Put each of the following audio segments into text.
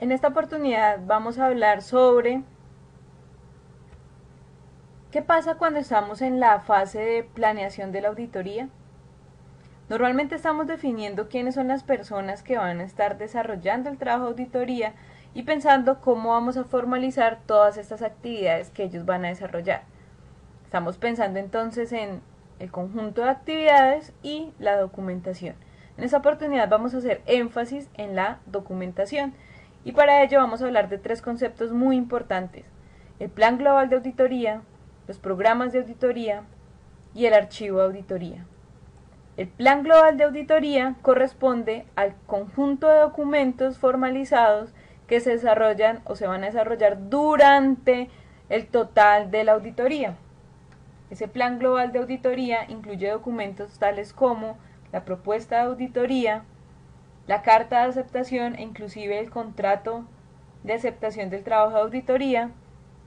En esta oportunidad vamos a hablar sobre qué pasa cuando estamos en la fase de planeación de la auditoría. Normalmente estamos definiendo quiénes son las personas que van a estar desarrollando el trabajo de auditoría y pensando cómo vamos a formalizar todas estas actividades que ellos van a desarrollar. Estamos pensando entonces en el conjunto de actividades y la documentación. En esta oportunidad vamos a hacer énfasis en la documentación y para ello vamos a hablar de tres conceptos muy importantes: el plan global de auditoría, los programas de auditoría y el archivo de auditoría. El plan global de auditoría corresponde al conjunto de documentos formalizados que se desarrollan o se van a desarrollar durante el total de la auditoría. Ese plan global de auditoría incluye documentos tales como la propuesta de auditoría, la carta de aceptación e inclusive el contrato de aceptación del trabajo de auditoría,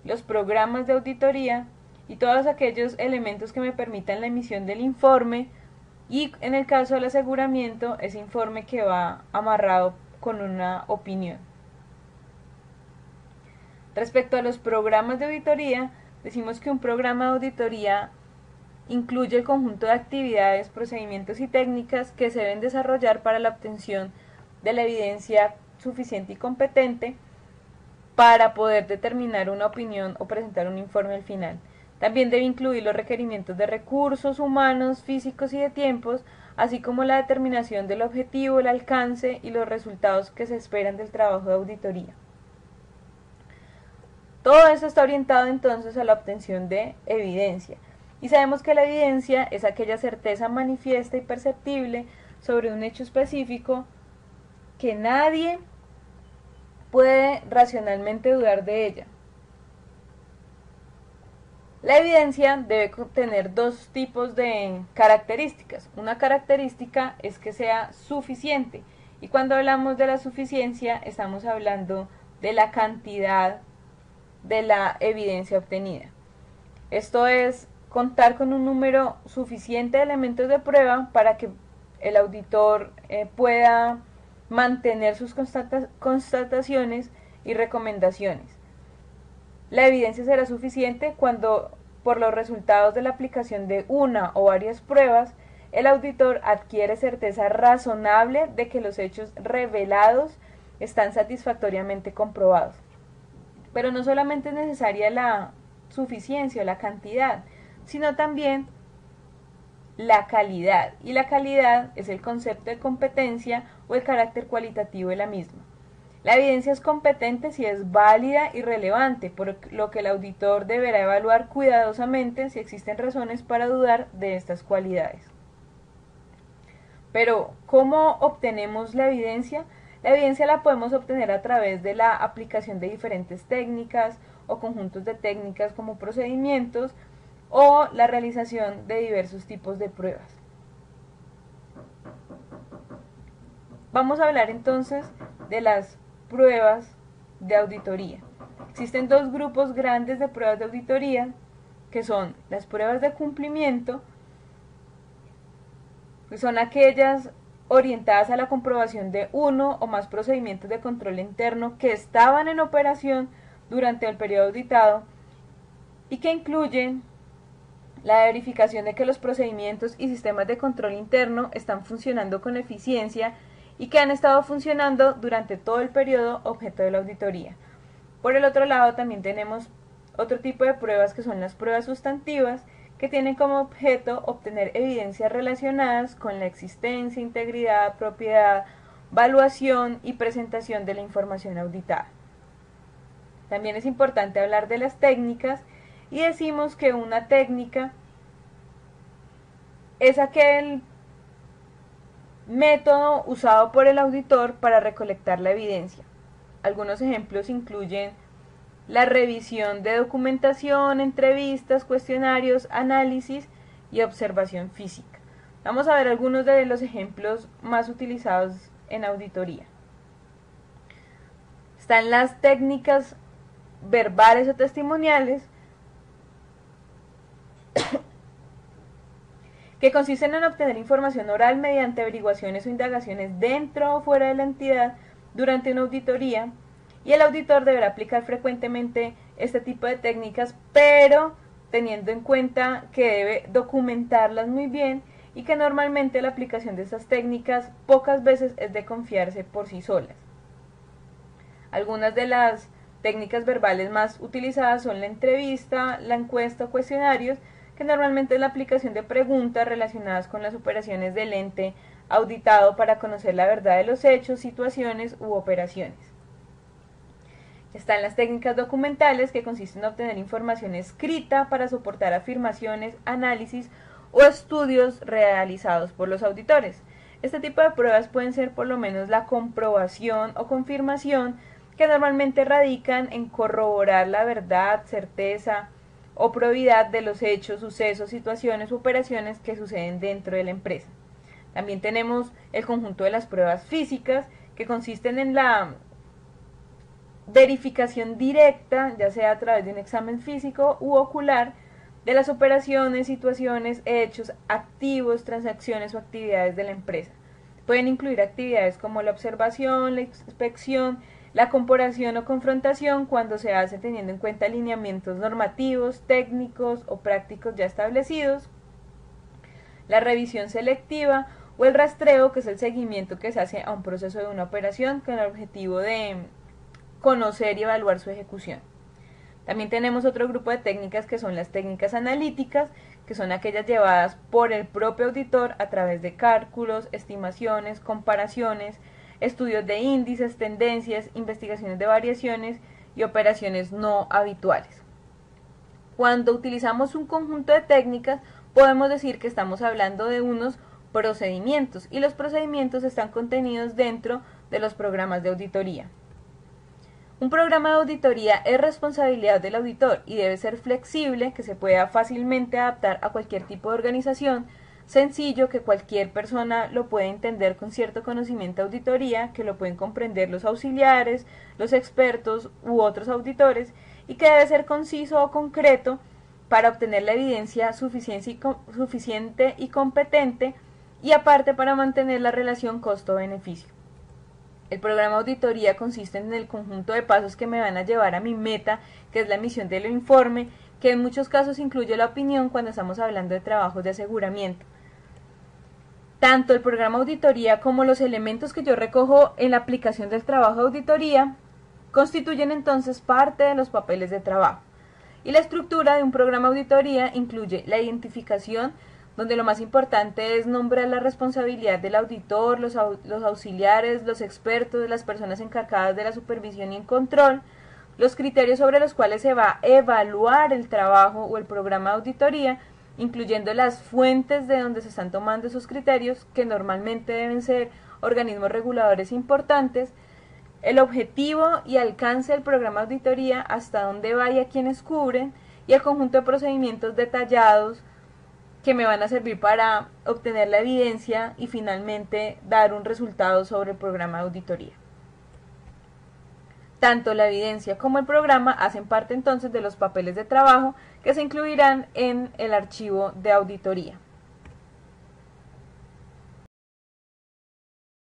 los programas de auditoría y todos aquellos elementos que me permitan la emisión del informe y, en el caso del aseguramiento, ese informe que va amarrado con una opinión. Respecto a los programas de auditoría, decimos que un programa de auditoría incluye el conjunto de actividades, procedimientos y técnicas que se deben desarrollar para la obtención de la evidencia suficiente y competente para poder determinar una opinión o presentar un informe al final. También debe incluir los requerimientos de recursos humanos, físicos y de tiempos, así como la determinación del objetivo, el alcance y los resultados que se esperan del trabajo de auditoría. Todo eso está orientado entonces a la obtención de evidencia. Y sabemos que la evidencia es aquella certeza manifiesta y perceptible sobre un hecho específico que nadie puede racionalmente dudar de ella. La evidencia debe tener dos tipos de características. Una característica es que sea suficiente. Y cuando hablamos de la suficiencia, estamos hablando de la cantidad de la evidencia obtenida. Esto es contar con un número suficiente de elementos de prueba para que el auditor pueda mantener sus constataciones y recomendaciones. La evidencia será suficiente cuando, por los resultados de la aplicación de una o varias pruebas, el auditor adquiere certeza razonable de que los hechos revelados están satisfactoriamente comprobados. Pero no solamente es necesaria la suficiencia o la cantidad, sino también la calidad. Y la calidad es el concepto de competencia o el carácter cualitativo de la misma. La evidencia es competente si es válida y relevante, por lo que el auditor deberá evaluar cuidadosamente si existen razones para dudar de estas cualidades. Pero, ¿cómo obtenemos la evidencia? La evidencia la podemos obtener a través de la aplicación de diferentes técnicas o conjuntos de técnicas como procedimientos o la realización de diversos tipos de pruebas. Vamos a hablar entonces de las pruebas de auditoría. Existen dos grupos grandes de pruebas de auditoría, que son las pruebas de cumplimiento, que son aquellas orientadas a la comprobación de uno o más procedimientos de control interno que estaban en operación durante el periodo auditado y que incluyen la verificación de que los procedimientos y sistemas de control interno están funcionando con eficiencia y que han estado funcionando durante todo el periodo objeto de la auditoría. Por el otro lado, también tenemos otro tipo de pruebas que son las pruebas sustantivas, que tienen como objeto obtener evidencias relacionadas con la existencia, integridad, propiedad, valuación y presentación de la información auditada. También es importante hablar de las técnicas y decimos que una técnica es aquel método usado por el auditor para recolectar la evidencia. Algunos ejemplos incluyen la revisión de documentación, entrevistas, cuestionarios, análisis y observación física. Vamos a ver algunos de los ejemplos más utilizados en auditoría. Están las técnicas verbales o testimoniales, que consisten en obtener información oral mediante averiguaciones o indagaciones dentro o fuera de la entidad durante una auditoría, y el auditor deberá aplicar frecuentemente este tipo de técnicas, pero teniendo en cuenta que debe documentarlas muy bien y que normalmente la aplicación de estas técnicas pocas veces es de confiarse por sí solas. Algunas de las técnicas verbales más utilizadas son la entrevista, la encuesta o cuestionarios, que normalmente es la aplicación de preguntas relacionadas con las operaciones del ente auditado para conocer la verdad de los hechos, situaciones u operaciones. Están las técnicas documentales, que consisten en obtener información escrita para soportar afirmaciones, análisis o estudios realizados por los auditores. Este tipo de pruebas pueden ser por lo menos la comprobación o confirmación, que normalmente radican en corroborar la verdad, certeza o probidad de los hechos, sucesos, situaciones u operaciones que suceden dentro de la empresa. También tenemos el conjunto de las pruebas físicas, que consisten en la verificación directa, ya sea a través de un examen físico u ocular, de las operaciones, situaciones, hechos, activos, transacciones o actividades de la empresa. Pueden incluir actividades como la observación, la inspección, la comparación o confrontación, cuando se hace teniendo en cuenta lineamientos normativos, técnicos o prácticos ya establecidos, la revisión selectiva o el rastreo, que es el seguimiento que se hace a un proceso de una operación con el objetivo de conocer y evaluar su ejecución. También tenemos otro grupo de técnicas, que son las técnicas analíticas, que son aquellas llevadas por el propio auditor a través de cálculos, estimaciones, comparaciones, estudios de índices, tendencias, investigaciones de variaciones y operaciones no habituales. Cuando utilizamos un conjunto de técnicas, podemos decir que estamos hablando de unos procedimientos, y los procedimientos están contenidos dentro de los programas de auditoría. Un programa de auditoría es responsabilidad del auditor y debe ser flexible, que se pueda fácilmente adaptar a cualquier tipo de organización, sencillo, que cualquier persona lo puede entender con cierto conocimiento de auditoría, que lo pueden comprender los auxiliares, los expertos u otros auditores, y que debe ser conciso o concreto para obtener la evidencia suficiente y competente, y aparte para mantener la relación costo-beneficio. El programa de auditoría consiste en el conjunto de pasos que me van a llevar a mi meta, que es la emisión del informe, que en muchos casos incluye la opinión cuando estamos hablando de trabajos de aseguramiento. Tanto el programa de auditoría como los elementos que yo recojo en la aplicación del trabajo de auditoría constituyen entonces parte de los papeles de trabajo. Y la estructura de un programa de auditoría incluye la identificación, donde lo más importante es nombrar la responsabilidad del auditor, los auxiliares, los expertos, las personas encargadas de la supervisión y el control, los criterios sobre los cuales se va a evaluar el trabajo o el programa de auditoría, incluyendo las fuentes de donde se están tomando esos criterios, que normalmente deben ser organismos reguladores importantes, el objetivo y alcance del programa de auditoría, hasta dónde va y a quiénes cubren, y el conjunto de procedimientos detallados que me van a servir para obtener la evidencia y finalmente dar un resultado sobre el programa de auditoría. Tanto la evidencia como el programa hacen parte entonces de los papeles de trabajo, que se incluirán en el archivo de auditoría.